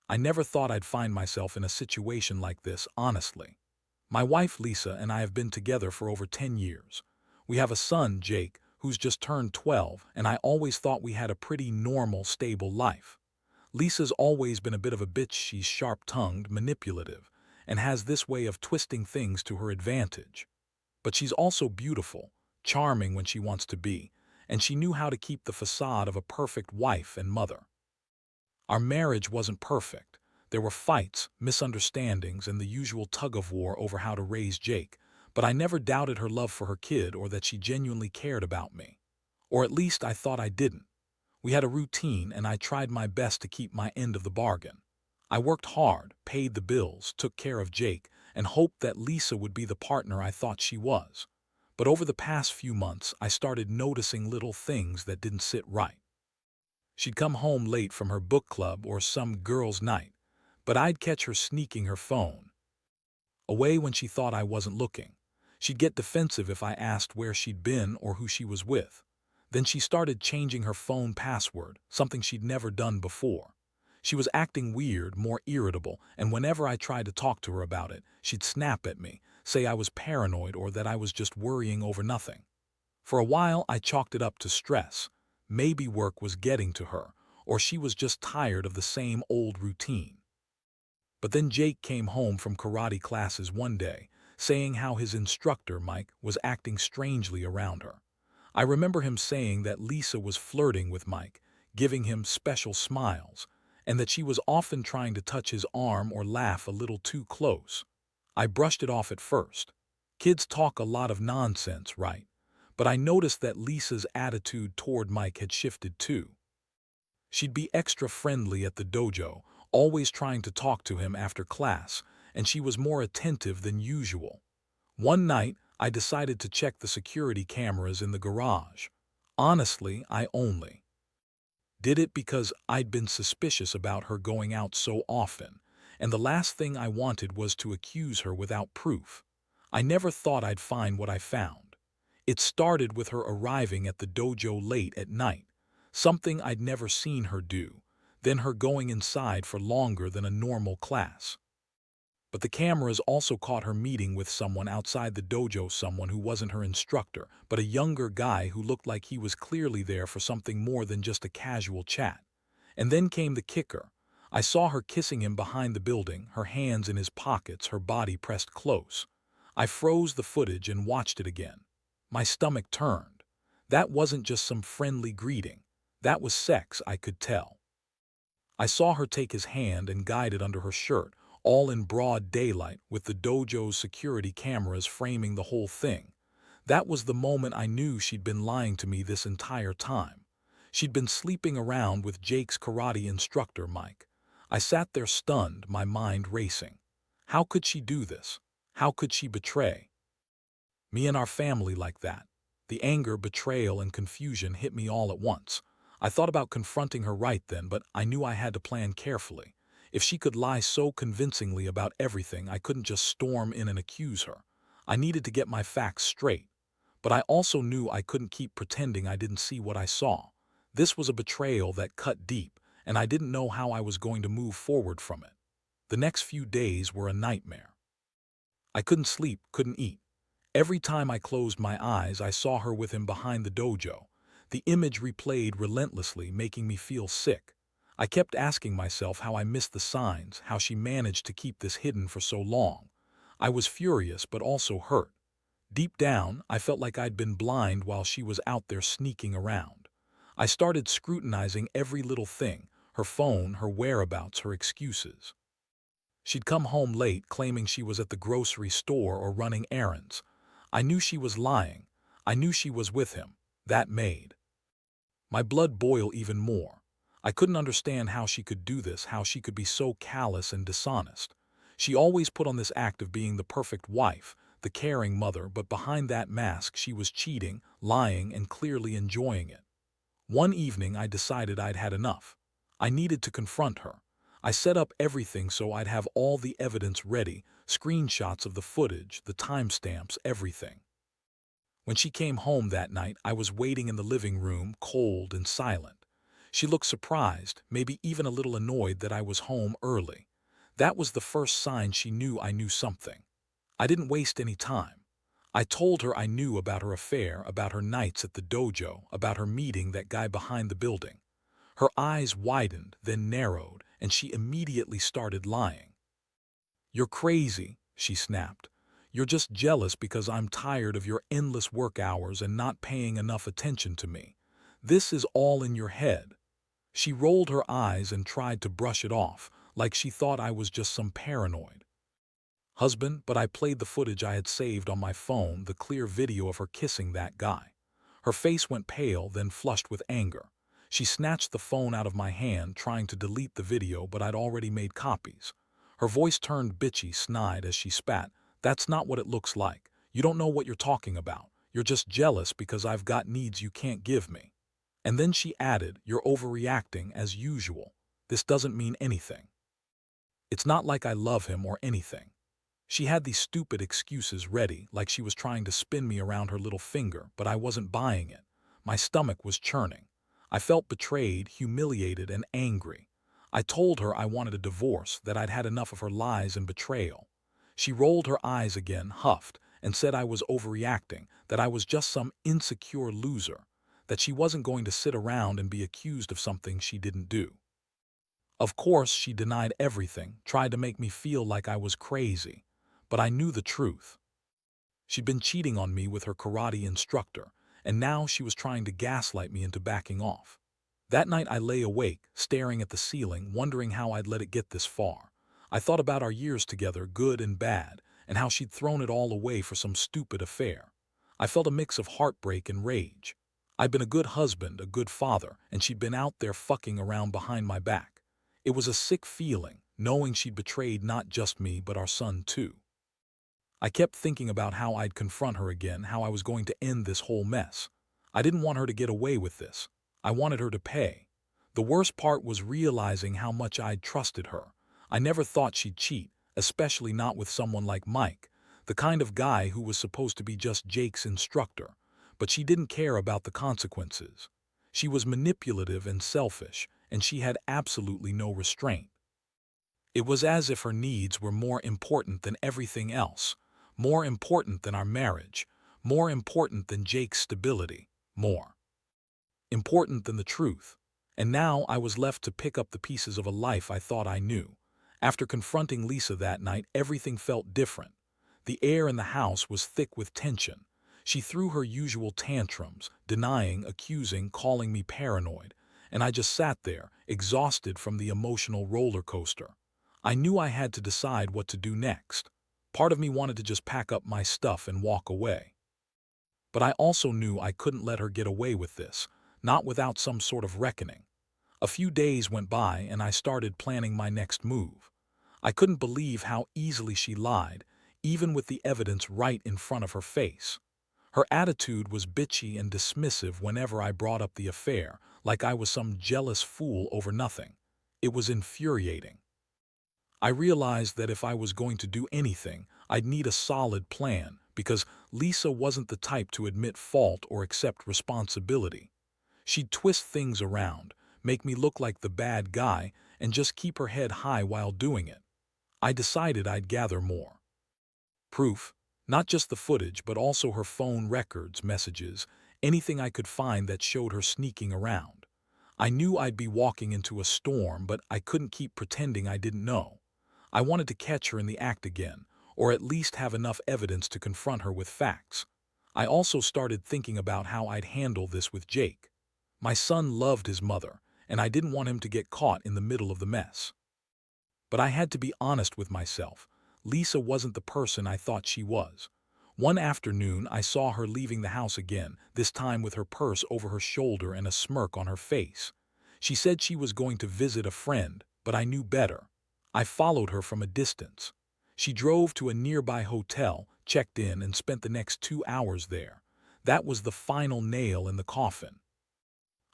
I never thought I'd find myself in a situation like this, honestly. My wife Lisa and I have been together for over 10 years. We have a son, Jake, who's just turned 12, and I always thought we had a pretty normal, stable life. Lisa's always been a bit of a bitch. She's sharp-tongued, manipulative, and has this way of twisting things to her advantage. But she's also beautiful, charming when she wants to be, and she knew how to keep the facade of a perfect wife and mother. Our marriage wasn't perfect. There were fights, misunderstandings, and the usual tug-of-war over how to raise Jake, but I never doubted her love for her kid or that she genuinely cared about me. Or at least I thought I didn't. We had a routine, and I tried my best to keep my end of the bargain. I worked hard, paid the bills, took care of Jake, and hoped that Lisa would be the partner I thought she was. But over the past few months, I started noticing little things that didn't sit right. She'd come home late from her book club or some girls' night, but I'd catch her sneaking her phone away when she thought I wasn't looking. She'd get defensive if I asked where she'd been or who she was with. Then she started changing her phone password, something she'd never done before. She was acting weird, more irritable, and whenever I tried to talk to her about it, she'd snap at me, say I was paranoid or that I was just worrying over nothing. For a while, I chalked it up to stress. Maybe work was getting to her, or she was just tired of the same old routine. But then Jake came home from karate classes one day, saying how his instructor, Mike, was acting strangely around her. I remember him saying that Lisa was flirting with Mike, giving him special smiles, and that she was often trying to touch his arm or laugh a little too close. I brushed it off at first. Kids talk a lot of nonsense, right? But I noticed that Lisa's attitude toward Mike had shifted too. She'd be extra friendly at the dojo, always trying to talk to him after class, and she was more attentive than usual. One night, I decided to check the security cameras in the garage. Honestly, I only did it because I'd been suspicious about her going out so often, and the last thing I wanted was to accuse her without proof. I never thought I'd find what I found. It started with her arriving at the dojo late at night, something I'd never seen her do, then her going inside for longer than a normal class. But the cameras also caught her meeting with someone outside the dojo, someone who wasn't her instructor, but a younger guy who looked like he was clearly there for something more than just a casual chat. And then came the kicker. I saw her kissing him behind the building, her hands in his pockets, her body pressed close. I froze the footage and watched it again. My stomach turned. That wasn't just some friendly greeting. That was sex, I could tell. I saw her take his hand and guide it under her shirt, all in broad daylight with the dojo's security cameras framing the whole thing. That was the moment I knew she'd been lying to me this entire time. She'd been sleeping around with Jake's karate instructor, Mike. I sat there stunned, my mind racing. How could she do this? How could she betray me and our family like that? The anger, betrayal, and confusion hit me all at once. I thought about confronting her right then, but I knew I had to plan carefully. If she could lie so convincingly about everything, I couldn't just storm in and accuse her. I needed to get my facts straight. But I also knew I couldn't keep pretending I didn't see what I saw. This was a betrayal that cut deep, and I didn't know how I was going to move forward from it. The next few days were a nightmare. I couldn't sleep, couldn't eat. Every time I closed my eyes, I saw her with him behind the dojo. The image replayed relentlessly, making me feel sick. I kept asking myself how I missed the signs, how she managed to keep this hidden for so long. I was furious but also hurt. Deep down, I felt like I'd been blind while she was out there sneaking around. I started scrutinizing every little thing, her phone, her whereabouts, her excuses. She'd come home late, claiming she was at the grocery store or running errands. I knew she was lying. I knew she was with him. That made my blood boil even more. I couldn't understand how she could do this, how she could be so callous and dishonest. She always put on this act of being the perfect wife, the caring mother, but behind that mask she was cheating, lying, and clearly enjoying it. One evening I decided I'd had enough. I needed to confront her. I set up everything so I'd have all the evidence ready, screenshots of the footage, the timestamps, everything. When she came home that night, I was waiting in the living room, cold and silent. She looked surprised, maybe even a little annoyed that I was home early. That was the first sign she knew I knew something. I didn't waste any time. I told her I knew about her affair, about her nights at the dojo, about her meeting that guy behind the building. Her eyes widened, then narrowed, and she immediately started lying. "You're crazy," she snapped. "You're just jealous because I'm tired of your endless work hours and not paying enough attention to me. This is all in your head." She rolled her eyes and tried to brush it off, like she thought I was just some paranoid husband, but I played the footage I had saved on my phone, the clear video of her kissing that guy. Her face went pale, then flushed with anger. She snatched the phone out of my hand, trying to delete the video, but I'd already made copies. Her voice turned bitchy, snide as she spat. "That's not what it looks like. You don't know what you're talking about. You're just jealous because I've got needs you can't give me." And then she added, "You're overreacting as usual. This doesn't mean anything. It's not like I love him or anything." She had these stupid excuses ready, like she was trying to spin me around her little finger, but I wasn't buying it. My stomach was churning. I felt betrayed, humiliated, and angry. I told her I wanted a divorce, that I'd had enough of her lies and betrayal. She rolled her eyes again, huffed, and said I was overreacting, that I was just some insecure loser, that she wasn't going to sit around and be accused of something she didn't do. Of course, she denied everything, tried to make me feel like I was crazy. But I knew the truth. She'd been cheating on me with her karate instructor, and now she was trying to gaslight me into backing off. That night I lay awake, staring at the ceiling, wondering how I'd let it get this far. I thought about our years together, good and bad, and how she'd thrown it all away for some stupid affair. I felt a mix of heartbreak and rage. I'd been a good husband, a good father, and she'd been out there fucking around behind my back. It was a sick feeling, knowing she'd betrayed not just me but our son too. I kept thinking about how I'd confront her again, how I was going to end this whole mess. I didn't want her to get away with this. I wanted her to pay. The worst part was realizing how much I'd trusted her. I never thought she'd cheat, especially not with someone like Mike, the kind of guy who was supposed to be just Jake's instructor. But she didn't care about the consequences. She was manipulative and selfish, and she had absolutely no restraint. It was as if her needs were more important than everything else. More important than our marriage, more important than Jake's stability, more important than the truth. And now I was left to pick up the pieces of a life I thought I knew. After confronting Lisa that night, everything felt different. The air in the house was thick with tension. She threw her usual tantrums, denying, accusing, calling me paranoid, and I just sat there, exhausted from the emotional roller coaster. I knew I had to decide what to do next. Part of me wanted to just pack up my stuff and walk away. But I also knew I couldn't let her get away with this, not without some sort of reckoning. A few days went by and I started planning my next move. I couldn't believe how easily she lied, even with the evidence right in front of her face. Her attitude was bitchy and dismissive whenever I brought up the affair, like I was some jealous fool over nothing. It was infuriating. I realized that if I was going to do anything, I'd need a solid plan, because Lisa wasn't the type to admit fault or accept responsibility. She'd twist things around, make me look like the bad guy, and just keep her head high while doing it. I decided I'd gather more proof, not just the footage but also her phone records, messages, anything I could find that showed her sneaking around. I knew I'd be walking into a storm, but I couldn't keep pretending I didn't know. I wanted to catch her in the act again, or at least have enough evidence to confront her with facts. I also started thinking about how I'd handle this with Jake. My son loved his mother, and I didn't want him to get caught in the middle of the mess. But I had to be honest with myself. Lisa wasn't the person I thought she was. One afternoon, I saw her leaving the house again, this time with her purse over her shoulder and a smirk on her face. She said she was going to visit a friend, but I knew better. I followed her from a distance. She drove to a nearby hotel, checked in, and spent the next 2 hours there. That was the final nail in the coffin.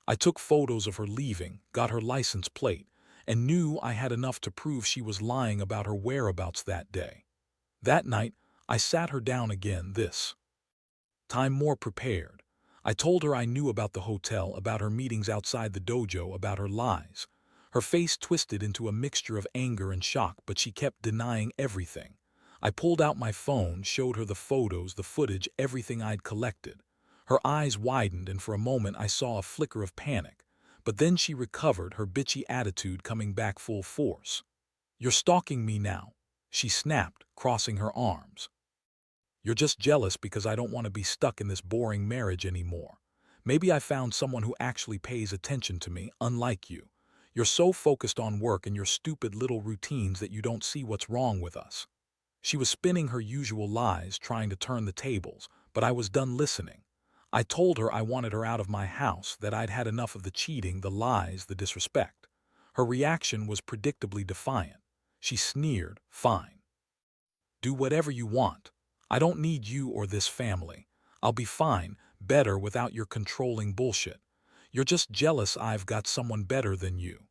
I took photos of her leaving, got her license plate, and knew I had enough to prove she was lying about her whereabouts that day. That night, I sat her down again, this time more prepared. I told her I knew about the hotel, about her meetings outside the dojo, about her lies. Her face twisted into a mixture of anger and shock, but she kept denying everything. I pulled out my phone, showed her the photos, the footage, everything I'd collected. Her eyes widened, and for a moment I saw a flicker of panic. But then she recovered, her bitchy attitude coming back full force. "You're stalking me now," she snapped, crossing her arms. "You're just jealous because I don't want to be stuck in this boring marriage anymore. Maybe I found someone who actually pays attention to me, unlike you. You're so focused on work and your stupid little routines that you don't see what's wrong with us." She was spinning her usual lies, trying to turn the tables, but I was done listening. I told her I wanted her out of my house, that I'd had enough of the cheating, the lies, the disrespect. Her reaction was predictably defiant. She sneered, "Fine. Do whatever you want. I don't need you or this family. I'll be fine, better without your controlling bullshit. You're just jealous I've got someone better than you."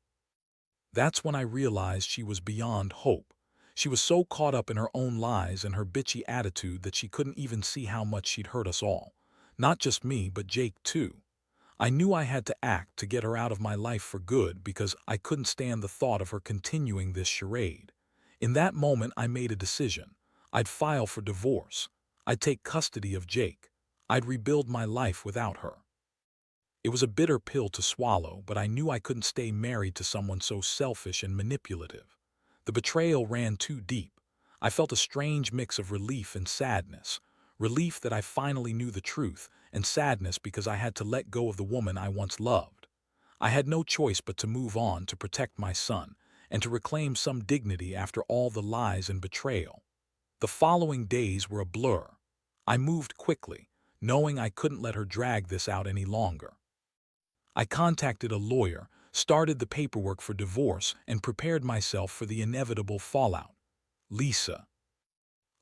That's when I realized she was beyond hope. She was so caught up in her own lies and her bitchy attitude that she couldn't even see how much she'd hurt us all. Not just me, but Jake too. I knew I had to act to get her out of my life for good because I couldn't stand the thought of her continuing this charade. In that moment, I made a decision. I'd file for divorce. I'd take custody of Jake. I'd rebuild my life without her. It was a bitter pill to swallow, but I knew I couldn't stay married to someone so selfish and manipulative. The betrayal ran too deep. I felt a strange mix of relief and sadness. Relief that I finally knew the truth, and sadness because I had to let go of the woman I once loved. I had no choice but to move on, to protect my son, and to reclaim some dignity after all the lies and betrayal. The following days were a blur. I moved quickly, knowing I couldn't let her drag this out any longer. I contacted a lawyer, started the paperwork for divorce, and prepared myself for the inevitable fallout. Lisa,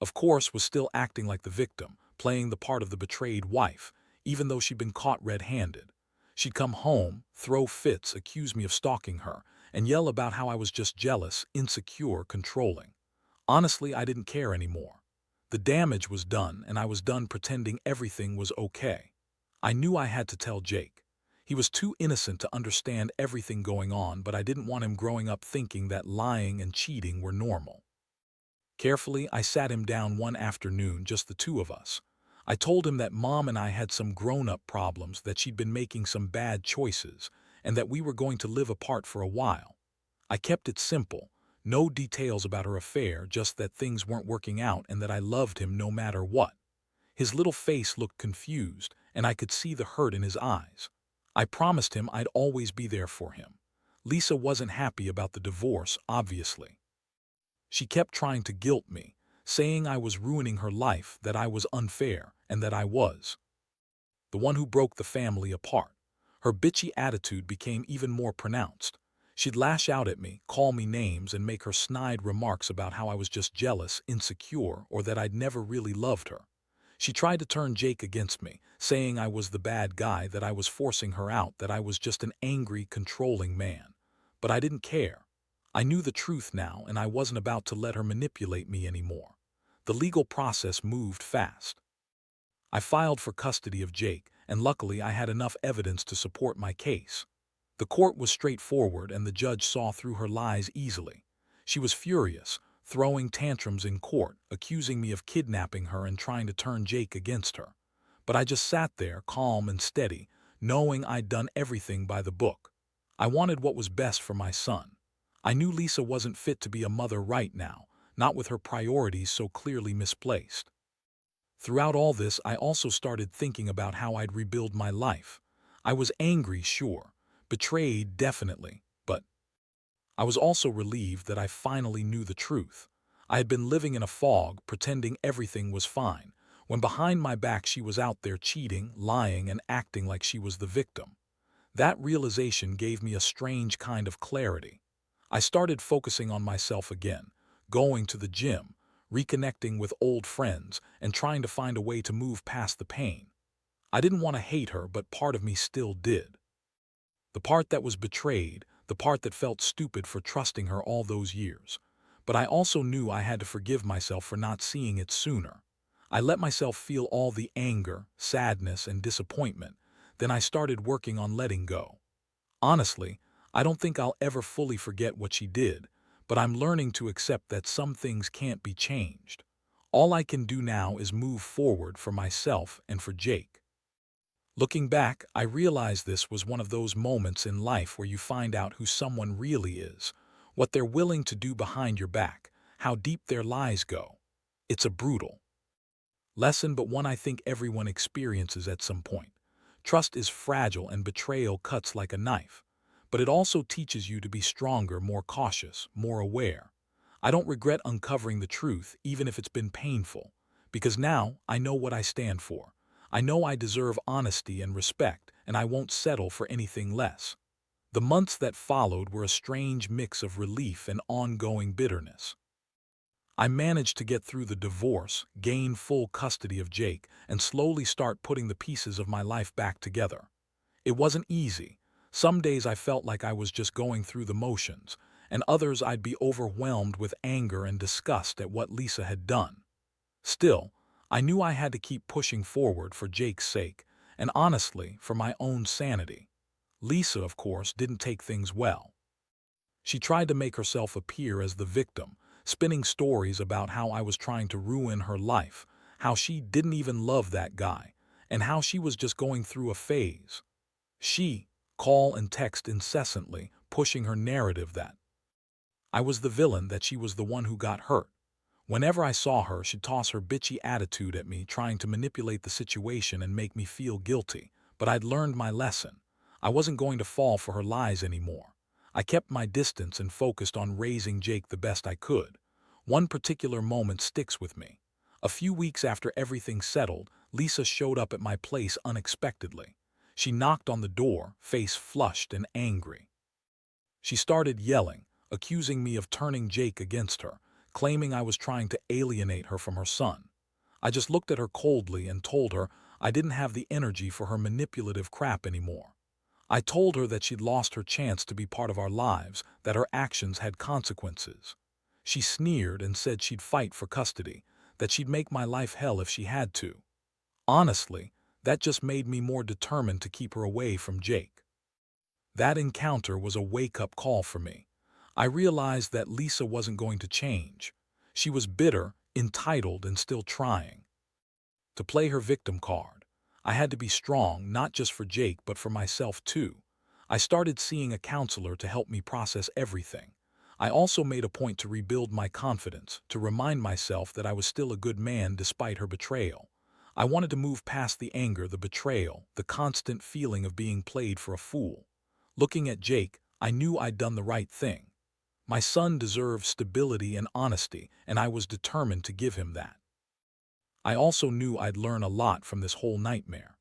of course, was still acting like the victim, playing the part of the betrayed wife, even though she'd been caught red-handed. She'd come home, throw fits, accuse me of stalking her, and yell about how I was just jealous, insecure, controlling. Honestly, I didn't care anymore. The damage was done, and I was done pretending everything was okay. I knew I had to tell Jake. He was too innocent to understand everything going on, but I didn't want him growing up thinking that lying and cheating were normal. Carefully, I sat him down one afternoon, just the two of us. I told him that Mom and I had some grown-up problems, that she'd been making some bad choices, and that we were going to live apart for a while. I kept it simple. No details about her affair, just that things weren't working out and that I loved him no matter what. His little face looked confused, and I could see the hurt in his eyes. I promised him I'd always be there for him. Lisa wasn't happy about the divorce, obviously. She kept trying to guilt me, saying I was ruining her life, that I was unfair, and that I was the one who broke the family apart. Her bitchy attitude became even more pronounced. She'd lash out at me, call me names, and make her snide remarks about how I was just jealous, insecure, or that I'd never really loved her. She tried to turn Jake against me, saying I was the bad guy, that I was forcing her out, that I was just an angry, controlling man. But I didn't care. I knew the truth now, and I wasn't about to let her manipulate me anymore. The legal process moved fast. I filed for custody of Jake, and luckily I had enough evidence to support my case. The court was straightforward, and the judge saw through her lies easily. She was furious, throwing tantrums in court, accusing me of kidnapping her and trying to turn Jake against her. But I just sat there, calm and steady, knowing I'd done everything by the book. I wanted what was best for my son. I knew Lisa wasn't fit to be a mother right now, not with her priorities so clearly misplaced. Throughout all this, I also started thinking about how I'd rebuild my life. I was angry, sure, betrayed, definitely, but I was also relieved that I finally knew the truth. I had been living in a fog, pretending everything was fine, when behind my back she was out there cheating, lying, and acting like she was the victim. That realization gave me a strange kind of clarity. I started focusing on myself again, going to the gym, reconnecting with old friends, and trying to find a way to move past the pain. I didn't want to hate her, but part of me still did. The part that was betrayed, the part that felt stupid for trusting her all those years. But I also knew I had to forgive myself for not seeing it sooner. I let myself feel all the anger, sadness, and disappointment. Then I started working on letting go. Honestly, I don't think I'll ever fully forget what she did, but I'm learning to accept that some things can't be changed. All I can do now is move forward for myself and for Jake. Looking back, I realize this was one of those moments in life where you find out who someone really is, what they're willing to do behind your back, how deep their lies go. It's a brutal lesson, but one I think everyone experiences at some point. Trust is fragile and betrayal cuts like a knife, but it also teaches you to be stronger, more cautious, more aware. I don't regret uncovering the truth, even if it's been painful, because now I know what I stand for. I know I deserve honesty and respect, and I won't settle for anything less. The months that followed were a strange mix of relief and ongoing bitterness. I managed to get through the divorce, gain full custody of Jake, and slowly start putting the pieces of my life back together. It wasn't easy. Some days I felt like I was just going through the motions, and others I'd be overwhelmed with anger and disgust at what Lisa had done. Still, I knew I had to keep pushing forward for Jake's sake, and honestly, for my own sanity. Lisa, of course, didn't take things well. She tried to make herself appear as the victim, spinning stories about how I was trying to ruin her life, how she didn't even love that guy, and how she was just going through a phase. She call and text incessantly, pushing her narrative that I was the villain, that she was the one who got hurt. Whenever I saw her, she'd toss her bitchy attitude at me, trying to manipulate the situation and make me feel guilty. But I'd learned my lesson. I wasn't going to fall for her lies anymore. I kept my distance and focused on raising Jake the best I could. One particular moment sticks with me. A few weeks after everything settled, Lisa showed up at my place unexpectedly. She knocked on the door, face flushed and angry. She started yelling, accusing me of turning Jake against her, claiming I was trying to alienate her from her son. I just looked at her coldly and told her I didn't have the energy for her manipulative crap anymore. I told her that she'd lost her chance to be part of our lives, that her actions had consequences. She sneered and said she'd fight for custody, that she'd make my life hell if she had to. Honestly, that just made me more determined to keep her away from Jake. That encounter was a wake-up call for me. I realized that Lisa wasn't going to change. She was bitter, entitled, and still trying to play her victim card. I had to be strong, not just for Jake, but for myself too. I started seeing a counselor to help me process everything. I also made a point to rebuild my confidence, to remind myself that I was still a good man despite her betrayal. I wanted to move past the anger, the betrayal, the constant feeling of being played for a fool. Looking at Jake, I knew I'd done the right thing. My son deserved stability and honesty, and I was determined to give him that. I also knew I'd learn a lot from this whole nightmare.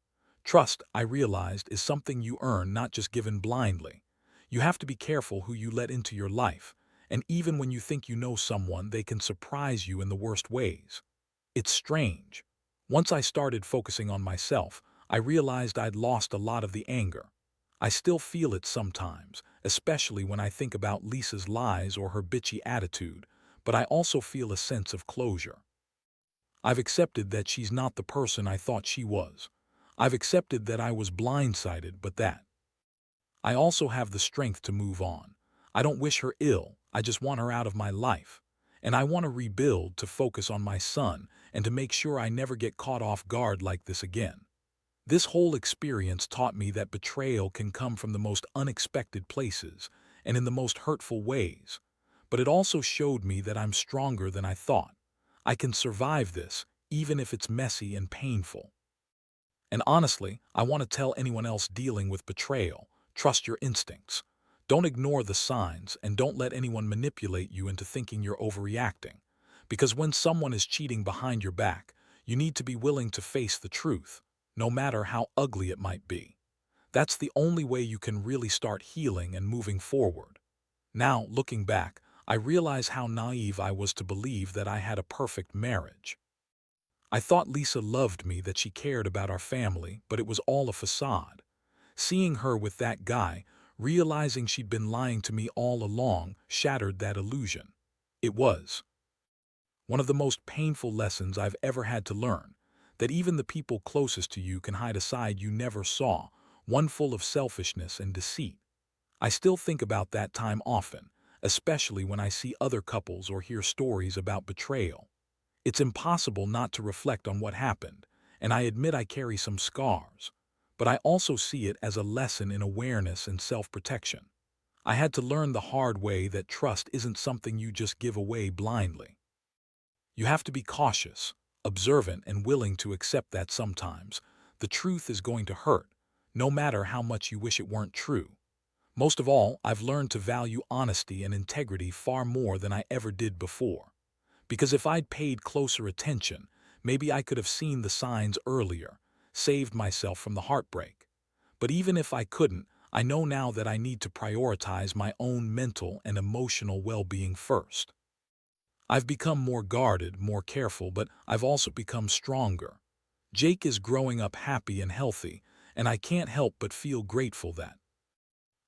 Trust, I realized, is something you earn, not just given blindly. You have to be careful who you let into your life, and even when you think you know someone, they can surprise you in the worst ways. It's strange. Once I started focusing on myself, I realized I'd lost a lot of the anger. I still feel it sometimes, especially when I think about Lisa's lies or her bitchy attitude, but I also feel a sense of closure. I've accepted that she's not the person I thought she was. I've accepted that I was blindsided, but that I also have the strength to move on. I don't wish her ill, I just want her out of my life. And I want to rebuild, to focus on my son, and to make sure I never get caught off guard like this again. This whole experience taught me that betrayal can come from the most unexpected places and in the most hurtful ways. But it also showed me that I'm stronger than I thought. I can survive this, even if it's messy and painful. And honestly, I want to tell anyone else dealing with betrayal, trust your instincts. Don't ignore the signs, and don't let anyone manipulate you into thinking you're overreacting. Because when someone is cheating behind your back, you need to be willing to face the truth, no matter how ugly it might be. That's the only way you can really start healing and moving forward. Now, looking back, I realize how naive I was to believe that I had a perfect marriage. I thought Lisa loved me, that she cared about our family, but it was all a facade. Seeing her with that guy, realizing she'd been lying to me all along, shattered that illusion. It was One of the most painful lessons I've ever had to learn, that even the people closest to you can hide a side you never saw, one full of selfishness and deceit. I still think about that time often, especially when I see other couples or hear stories about betrayal. It's impossible not to reflect on what happened, and I admit I carry some scars. But I also see it as a lesson in awareness and self-protection. I had to learn the hard way that trust isn't something you just give away blindly. You have to be cautious, observant, and willing to accept that sometimes the truth is going to hurt, no matter how much you wish it weren't true. Most of all, I've learned to value honesty and integrity far more than I ever did before. Because if I'd paid closer attention, maybe I could have seen the signs earlier, saved myself from the heartbreak. But even if I couldn't, I know now that I need to prioritize my own mental and emotional well-being first. I've become more guarded, more careful, but I've also become stronger. Jake is growing up happy and healthy, and I can't help but feel grateful that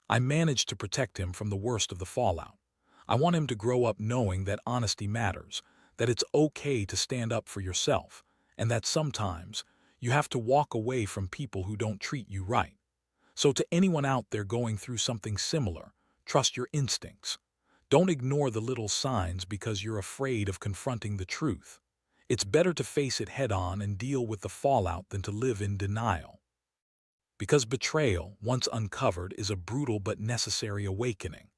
I managed to protect him from the worst of the fallout. I want him to grow up knowing that honesty matters, that it's okay to stand up for yourself, and that sometimes you have to walk away from people who don't treat you right. So to anyone out there going through something similar, trust your instincts. Don't ignore the little signs because you're afraid of confronting the truth. It's better to face it head-on and deal with the fallout than to live in denial. Because betrayal, once uncovered, is a brutal but necessary awakening.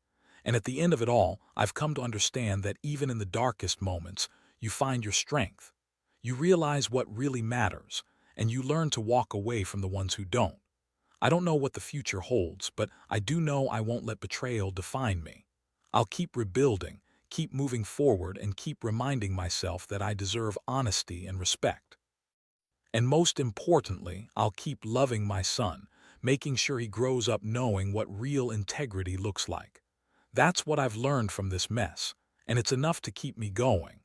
And at the end of it all, I've come to understand that even in the darkest moments, you find your strength. You realize what really matters, and you learn to walk away from the ones who don't. I don't know what the future holds, but I do know I won't let betrayal define me. I'll keep rebuilding, keep moving forward, and keep reminding myself that I deserve honesty and respect. And most importantly, I'll keep loving my son, making sure he grows up knowing what real integrity looks like. That's what I've learned from this mess, and it's enough to keep me going.